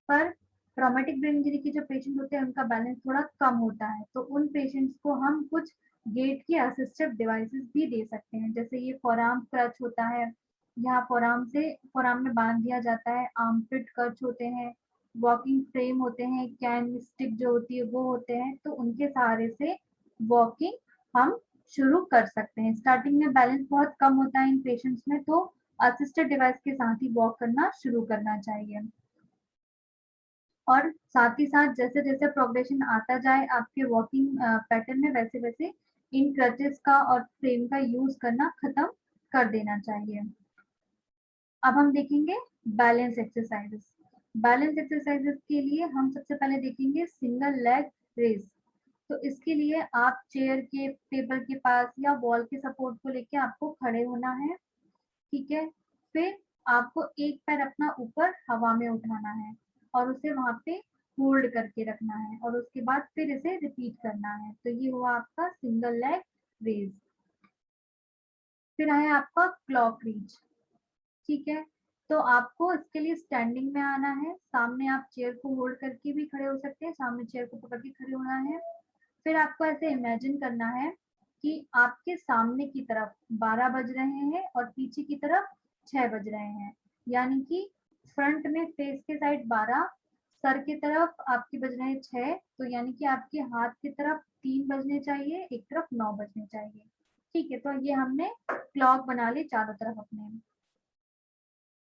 पर ट्रॉमेटिक ब्रेन इंजरी के जो पेशेंट होते हैं उनका बैलेंस थोड़ा कम होता है, तो उन पेशेंट्स को हम कुछ गेट के असिस्टिव डिवाइसेस भी दे सकते हैं। जैसे ये फोरआर्म क्रच होता है, यहाँ फोरआर्म में बांध दिया जाता है, आर्मपिट क्रच होते हैं, वॉकिंग फ्रेम होते हैं, कैन स्टिक जो होती है वो होते हैं, तो उनके सहारे से वॉकिंग हम शुरू कर सकते हैं। स्टार्टिंग में बैलेंस बहुत कम होता है इन पेशेंट्स में, तो असिस्टेड डिवाइस के साथ ही वॉक करना शुरू करना चाहिए। और साथ ही साथ जैसे जैसे प्रोग्रेशन आता जाए आपके वॉकिंग पैटर्न में, वैसे वैसे इन क्रचेस का और फ्रेम का यूज करना खत्म कर देना चाहिए। अब हम देखेंगे बैलेंस एक्सरसाइजेस। बैलेंस एक्सरसाइजेस के लिए हम सबसे पहले देखेंगे सिंगल लेग रेस। तो इसके लिए आप चेयर के, टेबल के पास या वॉल के सपोर्ट को लेके आपको खड़े होना है। ठीक है, फिर आपको एक पैर अपना ऊपर हवा में उठाना है और उसे वहां पे होल्ड करके रखना है और उसके बाद फिर इसे रिपीट करना है। तो ये हुआ आपका सिंगल लेग रेज। फिर आया आपका क्लॉक रीच। ठीक है, तो आपको इसके लिए स्टैंडिंग में आना है। सामने आप चेयर को होल्ड करके भी खड़े हो सकते हैं, सामने चेयर को पकड़ के खड़े होना है। फिर आपको ऐसे इमेजिन करना है कि आपके सामने की तरफ 12 बज रहे हैं और पीछे की तरफ 6 बज रहे हैं। यानी कि फ्रंट में फेस के साइड 12, सर की तरफ आपके बज रहे हैं 6, तो यानी कि आपके हाथ की तरफ 3 बजने चाहिए, एक तरफ 9 बजने चाहिए। ठीक है, तो ये हमने क्लॉक बना ली चारों तरफ अपने।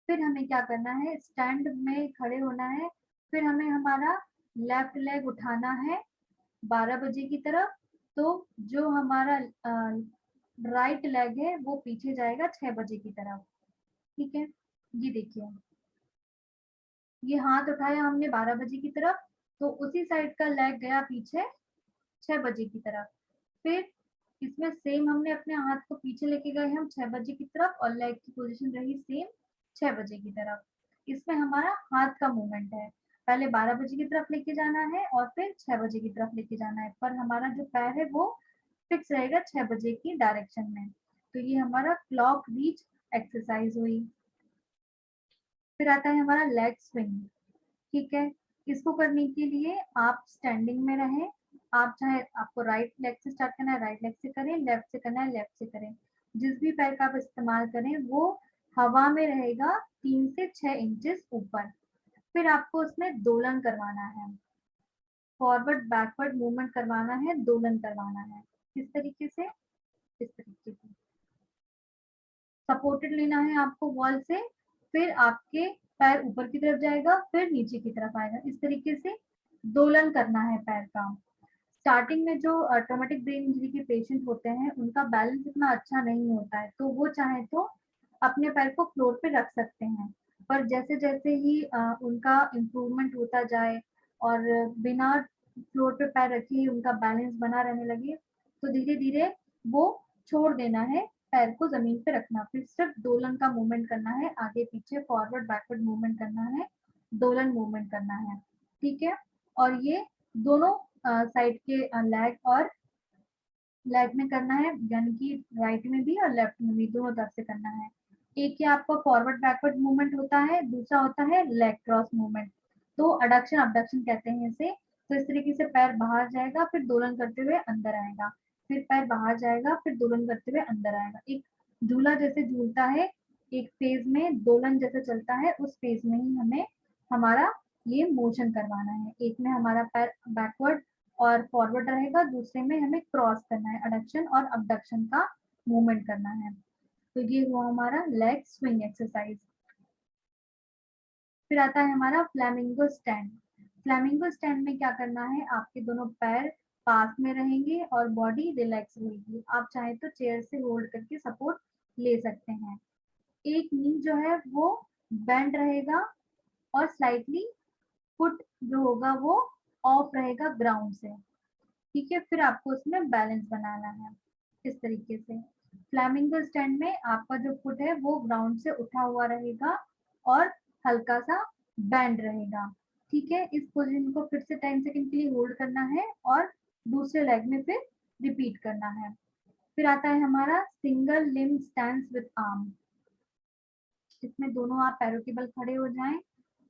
फिर हमें क्या करना है, स्टैंड में खड़े होना है। फिर हमें हमारा लेफ्ट लेग उठाना है 12 बजे की तरफ। तो जो हमारा राइट लेग है वो पीछे जाएगा 6 बजे की तरफ। ठीक है, ये देखिए, ये हाथ उठाया हमने 12 बजे की तरफ, तो उसी साइड का लेग गया पीछे 6 बजे की तरफ। फिर इसमें सेम हमने अपने हाथ को पीछे लेके गए हम 6 बजे की तरफ और लेग की पोजीशन रही सेम 6 बजे की तरफ। इसमें हमारा हाथ का मूवमेंट है, पहले 12 बजे की तरफ लेके जाना है और फिर 6 बजे की तरफ लेके जाना है, पर हमारा जो पैर है वो फिक्स रहेगा 6 बजे की डायरेक्शन में। तो ये हमारा क्लॉक रीच एक्सरसाइज हुई। फिर आता है हमारा लेग स्विंग। ठीक है, इसको करने के लिए आप स्टैंडिंग में रहें। आप चाहे आपको राइट लेग से स्टार्ट करना है राइट लेग से करें, लेफ्ट से करना है लेफ्ट से करें। जिस भी पैर का आप इस्तेमाल करें वो हवा में रहेगा 3 से 6 इंचेस ऊपर। फिर आपको उसमें दोलन करवाना है, फॉरवर्ड बैकवर्ड मूवमेंट करवाना है, दोलन करवाना है। किस तरीके से, इस तरीके से सपोर्टेड लेना है आपको वॉल से। फिर आपके पैर ऊपर की तरफ जाएगा, फिर नीचे की तरफ आएगा। इस तरीके से दोलन करना है पैर का। स्टार्टिंग में जो ट्रॉमेटिक ब्रेन इंजरी के पेशेंट होते हैं उनका बैलेंस इतना अच्छा नहीं होता है, तो वो चाहे तो अपने पैर को फ्लोर पे रख सकते हैं। पर जैसे जैसे ही उनका इम्प्रूवमेंट होता जाए और बिना फ्लोर पे पैर रखे ही उनका बैलेंस बना रहने लगे, तो धीरे धीरे वो छोड़ देना है पैर को जमीन पे रखना। फिर सिर्फ दोलन का मूवमेंट करना है, आगे पीछे फॉरवर्ड बैकवर्ड मूवमेंट करना है, दोलन मूवमेंट करना है। ठीक है, और ये दोनों साइड के लेग और लेग में करना है, यानी कि राइट में भी और लेफ्ट में भी, दोनों तरफ से करना है। एक ही आपका फॉरवर्ड बैकवर्ड मूवमेंट होता है, दूसरा होता है लेग क्रॉस मूवमेंट। तो अडक्शन अबडक्शन कहते हैं इसे। तो इस तरीके से पैर बाहर जाएगा, फिर दोलन करते हुए अंदर आएगा, फिर पैर बाहर जाएगा, फिर दोलन करते हुए अंदर आएगा। एक झूला जैसे झूलता है, एक फेज में दोलन जैसे चलता है, उस फेज में ही हमें हमारा ये मोशन करवाना है। एक में हमारा पैर बैकवर्ड और फॉरवर्ड रहेगा, दूसरे में हमें क्रॉस करना है, अडक्शन और अबडक्शन का मूवमेंट करना है। तो ये हुआ हमारा लेग स्विंग एक्सरसाइज। फिर आता है हमारा फ्लैमिंगो स्टैंड। फ्लैमिंगो स्टैंड में क्या करना है, आपके दोनों पैर पास में रहेंगे और बॉडी रिलैक्स रहेगी। आप चाहे तो चेयर से होल्ड करके सपोर्ट ले सकते हैं। एक नी जो है वो बेंड रहेगा और स्लाइटली फुट जो होगा वो ऑफ रहेगा ग्राउंड से। ठीक है, फिर आपको उसमें बैलेंस बनाना है इस तरीके से। फ्लैमिंगो स्टैंड में आपका जो फुट है वो ग्राउंड से उठा हुआ रहेगा और हल्का सा बैंड रहेगा। ठीक है, इस पोजीशन को फिर से 10 सेकंड के लिए होल्ड करना है और दूसरे लेग में फिर रिपीट करना है। फिर आता है हमारा single limb stand with arm. इसमें दोनों आप पैरों के बल खड़े हो जाएं,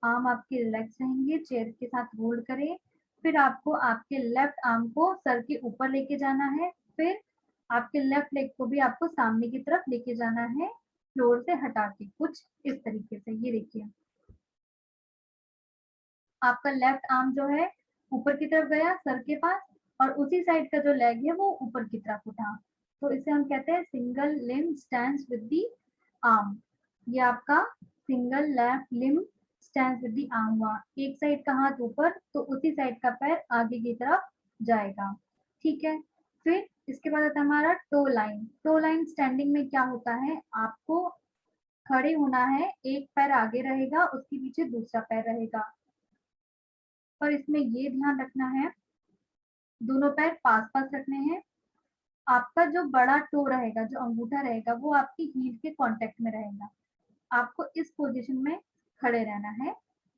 आर्म आपके रिलैक्स रहेंगे, चेयर के साथ होल्ड करें। फिर आपको आपके लेफ्ट आर्म को सर के ऊपर लेके जाना है, फिर आपके लेफ्ट लेग को भी आपको सामने की तरफ लेके जाना है फ्लोर से हटा के, कुछ इस तरीके से। ये देखिए, आपका लेफ्ट आर्म जो है ऊपर की तरफ गया सर के पास और उसी साइड का जो लेग है वो ऊपर की तरफ उठा। तो इसे हम कहते हैं single limb stands with the arm. ये आपका single left limb stands with the arm हुआ। एक साइड का हाथ ऊपर तो उसी साइड का पैर आगे की तरफ जाएगा। ठीक है, फिर इसके बाद आता है हमारा toe line. Toe line standing में क्या होता है, आपको खड़े होना है, एक पैर आगे रहेगा, उसके पीछे दूसरा पैर रहेगा। पर इसमें ये ध्यान रखना है, दोनों पैर पास पास रखने हैं। आपका जो बड़ा टो रहेगा, जो अंगूठा रहेगा, वो आपकी हील के कांटेक्ट में रहेगा। आपको इस पोजीशन में खड़े रहना है।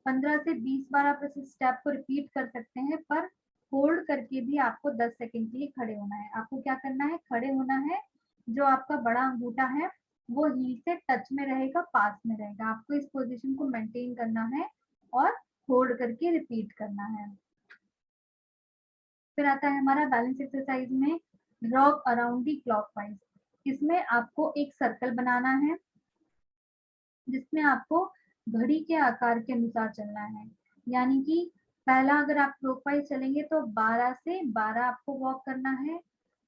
15 से 20 बार आप इस स्टेप को रिपीट कर सकते हैं, पर होल्ड करके भी आपको 10 सेकंड के लिए खड़े होना है। आपको क्या करना है, खड़े होना है, जो आपका बड़ा अंगूठा है वो हील से टच में रहेगा, पास में रहेगा। आपको इस पोजीशन को मेंटेन करना है और होल्ड करके रिपीट करना है। फिर आता है हमारा बैलेंस एक्सरसाइज में रॉक अराउंड दी क्लॉकवाइज। इसमें आपको एक सर्कल बनाना है जिसमें आपको घड़ी के आकार के अनुसार चलना है। यानी कि पहला अगर आप क्लॉकवाइज चलेंगे तो 12 से 12 आपको वॉक करना है।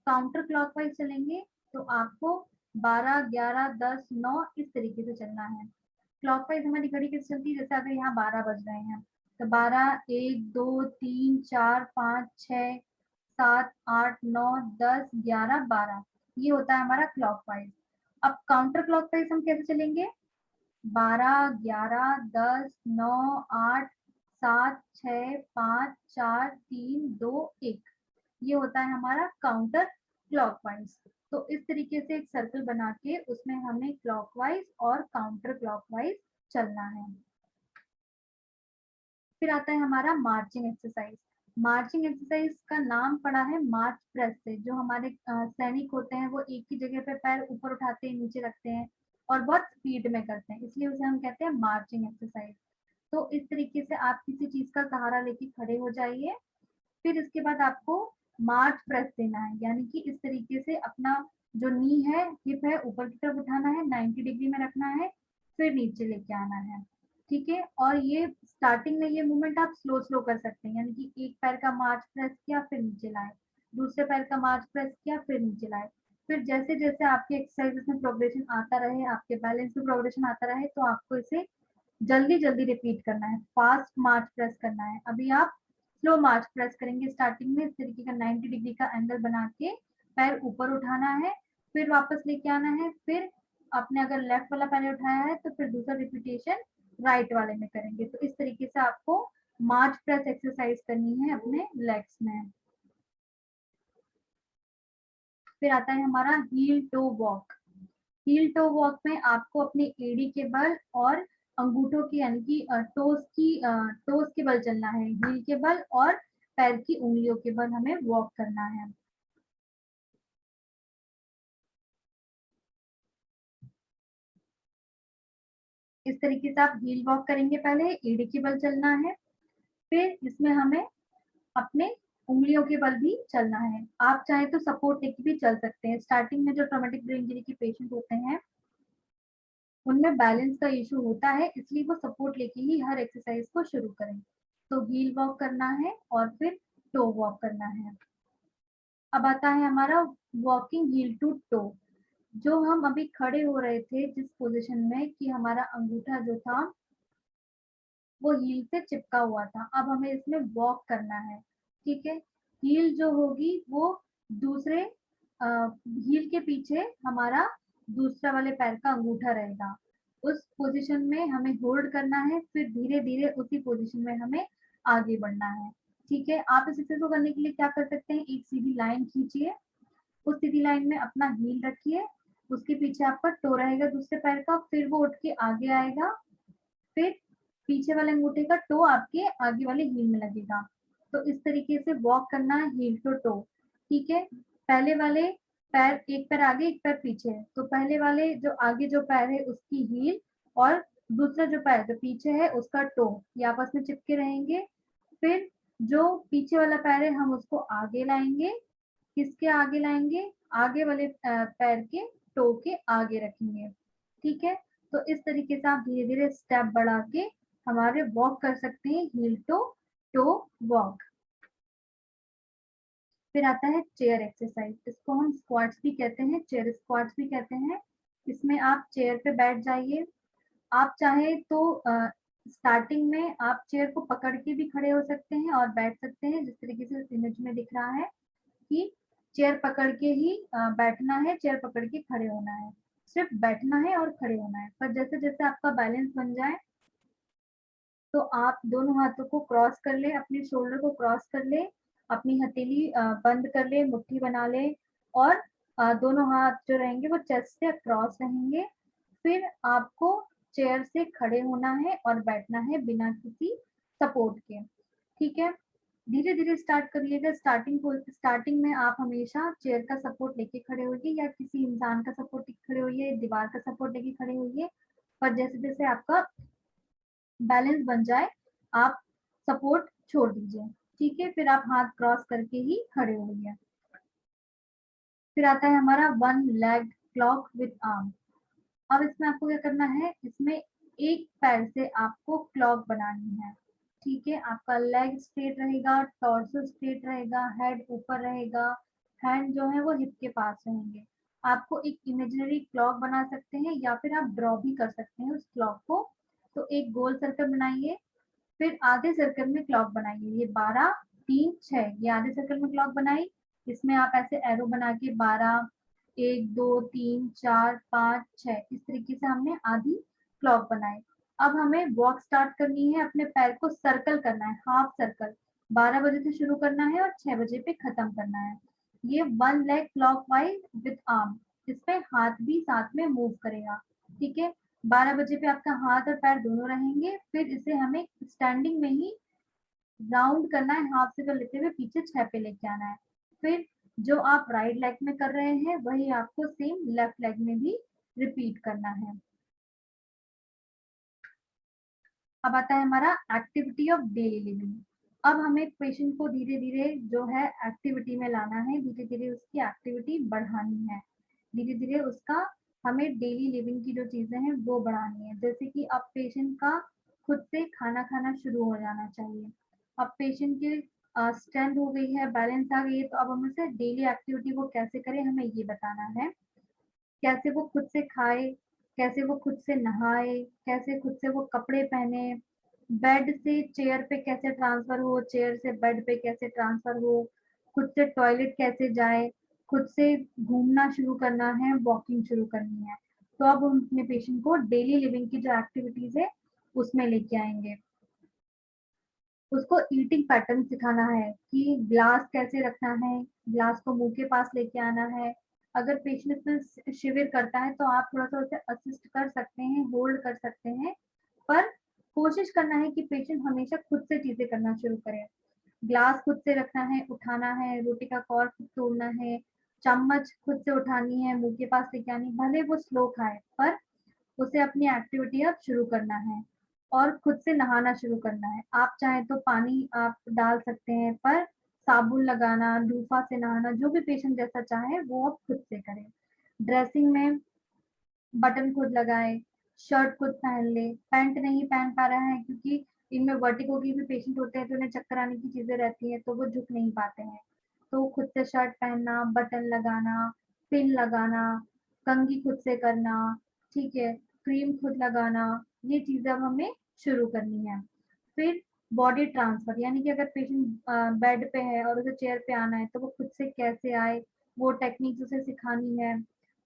काउंटर क्लॉकवाइज चलेंगे तो आपको 12, 11, 10, 9 इस तरीके से चलना है। क्लॉकवाइज हमारी घड़ी कैसे चलती है, जैसे अगर यहाँ 12 बज रहे हैं तो 12, 1, 2, 3, 4, 5, 6, 7, 8, 9, 10, 11, 12, ये होता है हमारा क्लॉकवाइज। अब काउंटर क्लॉकवाइज हम कैसे चलेंगे, 12, 11, 10, 9, 8, 7, 6, 5, 4, 3, 2, 1, ये होता है हमारा काउंटर क्लॉकवाइज। तो इस तरीके से एक सर्कल बना के उसमें हमें क्लॉकवाइज और काउंटर क्लॉकवाइज चलना है। फिर आता है हमारा मार्चिंग एक्सरसाइज। मार्चिंग एक्सरसाइज का नाम पड़ा है मार्च प्रेस से। जो हमारे सैनिक होते हैं वो एक ही जगह पे पैर ऊपर उठाते हैं, नीचे रखते हैं और बहुत स्पीड में करते हैं, इसलिए उसे हम कहते हैं मार्चिंग एक्सरसाइज। तो इस तरीके से आप किसी चीज का सहारा लेके खड़े हो जाइए। फिर इसके बाद आपको मार्च प्रेस देना है, यानी कि इस तरीके से अपना जो नी है, हिप है, ऊपर की तरफ उठाना है, 90 डिग्री में रखना है, फिर नीचे लेके आना है। ठीक है, और ये स्टार्टिंग में ये मूवमेंट आप स्लो स्लो कर सकते हैं, यानी कि एक पैर का मार्च प्रेस किया फिर नीचे लाए, दूसरे पैर का मार्च प्रेस किया फिर नीचे लाए। फिर जैसे जैसे आपके एक्सरसाइजेस में प्रोग्रेशन आता रहे, आपके बैलेंस में प्रोग्रेशन आता रहे, तो आपको इसे जल्दी जल्दी रिपीट करना है, फास्ट मार्च प्रेस करना है। अभी आप स्लो मार्च प्रेस करेंगे, स्टार्टिंग में इस तरीके का 90 डिग्री का एंगल बना के पैर ऊपर उठाना है, फिर वापस लेके आना है, फिर आपने अगर लेफ्ट वाला पहले उठाया है तो फिर दूसरा रिपीटेशन राइट वाले में करेंगे। तो इस तरीके से आपको मार्च प्रेस एक्सरसाइज करनी है अपने लेग्स में। फिर आता है हमारा heel toe walk. Heel toe walk में आपको अपने एड़ी के बल और अंगूठों की यानी कि टोस के बल चलना है, हील के बल और पैर की उंगलियों के बल हमें वॉक करना है। इस तरीके से आप हील वॉक करेंगे, पहले एड़ी के बल चलना है, फिर इसमें हमें अपने उंगलियों के बल भी चलना है। आप चाहे तो सपोर्ट लेके भी चल सकते हैं। स्टार्टिंग में जो ट्रॉमेटिक ब्रेन इंजरी के पेशेंट होते हैं उनमें बैलेंस का इशू होता है, इसलिए वो सपोर्ट लेके ही हर एक्सरसाइज को शुरू करें। तो हील वॉक करना है और फिर टो वॉक करना है। अब आता है हमारा वॉकिंग हील टू टो। जो हम अभी खड़े हो रहे थे जिस पोजीशन में कि हमारा अंगूठा जो था वो हील से चिपका हुआ था, अब हमें इसमें वॉक करना है। ठीक है, हील जो होगी वो दूसरे हील के पीछे हमारा दूसरा वाले पैर का अंगूठा रहेगा, उस पोजीशन में हमें होल्ड करना है, फिर धीरे धीरे उसी पोजीशन में हमें आगे बढ़ना है। ठीक है, आप इस एक्सरसाइज को करने के लिए क्या कर सकते हैं, एक सीधी लाइन खींचिए, उस सीधी लाइन में अपना हील रखिए, उसके पीछे आपका टो रहेगा दूसरे पैर का, फिर वो उठ के आगे आएगा, फिर पीछे वाले अंगूठे का टो आपके आगे वाले हील में लगेगा। तो इस तरीके से वॉक करना है हील टू टो। ठीक है, पहले वाले पैर, एक पैर आगे एक पैर पीछे है, तो पहले वाले जो आगे जो पैर है उसकी हील और दूसरा जो पैर जो पीछे है उसका टो, ये आपस में चिपके रहेंगे। फिर जो पीछे वाला पैर है हम उसको आगे लाएंगे, किसके आगे लाएंगे, आगे वाले पैर के टो के आगे रखेंगे। ठीक है, तो इस तरीके से आप धीरे धीरे स्टेप बढ़ा के हमारे वॉक कर सकते हैं, हील टू टो वॉक। फिर आता है चेयर एक्सरसाइज, इसको हम स्क्वाट्स भी कहते हैं, चेयर स्क्वाट्स भी कहते हैं। इसमें आप चेयर पे बैठ जाइए। आप चाहे तो स्टार्टिंग में आप चेयर को पकड़ के भी खड़े हो सकते हैं और बैठ सकते हैं, जिस तरीके से इमेज में दिख रहा है कि चेयर पकड़ के ही बैठना है, चेयर पकड़ के खड़े होना है, सिर्फ बैठना है और खड़े होना है। पर जैसे जैसे आपका बैलेंस बन जाए तो आप दोनों हाथों को क्रॉस कर ले, अपने शोल्डर को क्रॉस कर ले, अपनी हथेली बंद कर ले, मुट्ठी बना ले, और दोनों हाथ जो रहेंगे वो चेस्ट से क्रॉस रहेंगे। फिर आपको चेयर से खड़े होना है और बैठना है बिना किसी सपोर्ट के। ठीक है, धीरे धीरे स्टार्ट करिएगा। स्टार्टिंग में आप हमेशा चेयर का सपोर्ट लेके खड़े होइए या किसी इंसान का सपोर्ट लेके खड़े होइए, दीवार का सपोर्ट लेके खड़े होइए, पर जैसे जैसे आपका बैलेंस बन जाए आप सपोर्ट छोड़ दीजिए। ठीक है, फिर आप हाथ क्रॉस करके ही खड़े होइए। फिर आता है हमारा one leg clock with arm. अब इसमें आपको क्या करना है, इसमें एक पैर से आपको क्लॉक बनानी है। ठीक है, आपका लेग स्ट्रेट रहेगा, टॉर्सो स्ट्रेट रहेगा, हेड ऊपर रहेगा, हैंड जो है वो हिप के पास रहेंगे। आपको एक इमेजिनरी क्लॉक बना सकते हैं या फिर आप ड्रॉ भी कर सकते हैं उस क्लॉक को। तो एक गोल सर्कल बनाइए, फिर आधे सर्कल में क्लॉक बनाइए। ये 12 3 6 ये आधे सर्कल में क्लॉक बनाई। इसमें आप ऐसे एरो बना के 12 1 2 3 4 5 6 इस तरीके से हमने आधी क्लॉक बनाई। अब हमें वॉक स्टार्ट करनी है, अपने पैर को सर्कल करना है, हाफ सर्कल। 12 बजे से शुरू करना है और 6 बजे पे खत्म करना है। ये one leg clock wise with arm, इसमें हाथ भी साथ में मूव करेगा। ठीक है, 12 बजे पे आपका हाथ और पैर दोनों रहेंगे। फिर इसे हमें स्टैंडिंग में ही राउंड करना है, हाफ सर्कल लेते हुए पीछे 6 पे लेके आना है। फिर जो आप राइट लेग में कर रहे हैं वही आपको सेम लेफ्ट लेग में भी रिपीट करना है। अब आता है हमारा एक्टिविटी ऑफ डेली लिविंग। अब हमें पेशेंट को धीरे धीरे जो है एक्टिविटी में लाना है, धीरे धीरे उसकी एक्टिविटी बढ़ानी है, धीरे धीरे उसका हमें डेली लिविंग की जो चीजें हैं वो बढ़ानी है। जैसे कि अब पेशेंट का खुद से खाना खाना शुरू हो जाना चाहिए। अब पेशेंट की स्ट्रेंथ हो गई है, बैलेंस आ गई है, तो अब हम उसे डेली एक्टिविटी वो कैसे करें हमें ये बताना है। कैसे वो खुद से खाए, कैसे वो खुद से नहाए, कैसे खुद से वो कपड़े पहने, बेड से चेयर पे कैसे ट्रांसफर हो, चेयर से बेड पे कैसे ट्रांसफर हो, खुद से टॉयलेट कैसे जाए, खुद से घूमना शुरू करना है, वॉकिंग शुरू करनी है। तो अब हम अपने पेशेंट को डेली लिविंग की जो एक्टिविटीज है उसमें लेके आएंगे। उसको ईटिंग पैटर्न सिखाना है कि ग्लास कैसे रखना है, ग्लास को मुंह के पास लेके आना है। अगर पेशेंट इसमें शिविर करता है तो आप थोड़ा सा उसे असिस्ट कर सकते हैं, होल्ड कर सकते हैं, पर कोशिश करना है कि पेशेंट हमेशा खुद से चीजें करना शुरू करे। ग्लास खुद से रखना है, उठाना है, रोटी का कॉर्क खुद तोड़ना है, चम्मच खुद से उठानी है, मुंह के पास लेके आनी, भले वो स्लो खाए पर उसे अपनी एक्टिविटी अब शुरू करना है और खुद से नहाना शुरू करना है। आप चाहें तो पानी आप डाल सकते हैं, पर साबुन लगाना, लूफा से नहाना, जो भी पेशेंट जैसा चाहे वो अब खुद से करे। ड्रेसिंग में बटन खुद लगाए, शर्ट खुद पहन ले, पैंट नहीं पहन पा रहा है क्योंकि इनमें वर्टिगो के भी पेशेंट होते हैं तो उन्हें चक्कर आने की चीजें रहती हैं तो वो झुक नहीं पाते हैं। तो खुद से शर्ट पहनना, बटन लगाना, पिन लगाना, कंघी खुद से करना, ठीक है, क्रीम खुद लगाना, ये चीजें अब हमें शुरू करनी है। फिर बॉडी ट्रांसफर, यानी कि अगर पेशेंट बेड पे है और उसे चेयर पे आना है तो वो खुद से कैसे आए, वो टेक्निक उसे सिखानी है।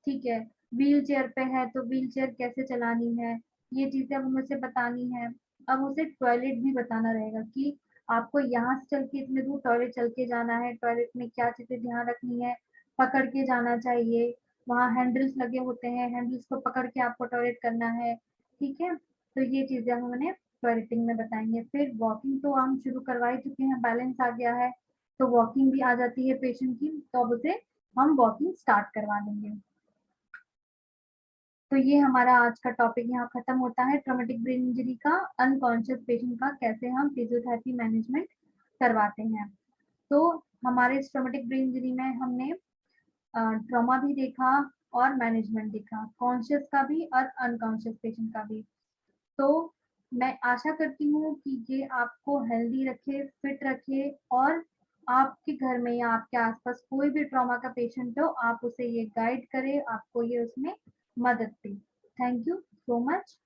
ठीक है, व्हील चेयर पे है तो व्हील चेयर कैसे चलानी है, ये चीजें अब हमें उसे बतानी है। अब उसे टॉयलेट भी बताना रहेगा कि आपको यहाँ से चल के इतने दूर टॉयलेट चल के जाना है, टॉयलेट में क्या चीजें ध्यान रखनी है, पकड़ के जाना चाहिए, वहाँ हैंडल्स लगे होते हैं, हैंडल्स को पकड़ के आपको टॉयलेट करना है। ठीक है, तो ये चीजें हम उन्हें टॉयलेटिंग में बताएंगे। फिर वॉकिंग तो हम शुरू करवा ही चुके हैं, बैलेंस आ गया है तो वॉकिंग भी आ जाती है पेशेंट की, तो अब उसे हम वॉकिंग स्टार्ट करवा देंगे। तो ये हमारा आज का टॉपिक यहाँ खत्म होता है, ट्रॉमेटिक ब्रेन इंजरी का अनकॉन्शियस पेशेंट का कैसे हम फिजियोथेरेपी मैनेजमेंट करवाते हैं। तो हमारे इस ट्रॉमेटिक ब्रेन इंजरी में हमने ट्रॉमा भी देखा और मैनेजमेंट देखा, कॉन्शियस का भी और अनकॉन्शियस पेशेंट का भी। तो मैं आशा करती हूँ कि ये आपको हेल्दी रखे, फिट रखे और आपके घर में या आपके आसपास कोई भी ट्रॉमा का पेशेंट हो आप उसे ये गाइड करे, आपको ये उसमें मदद दे। Thank you so much.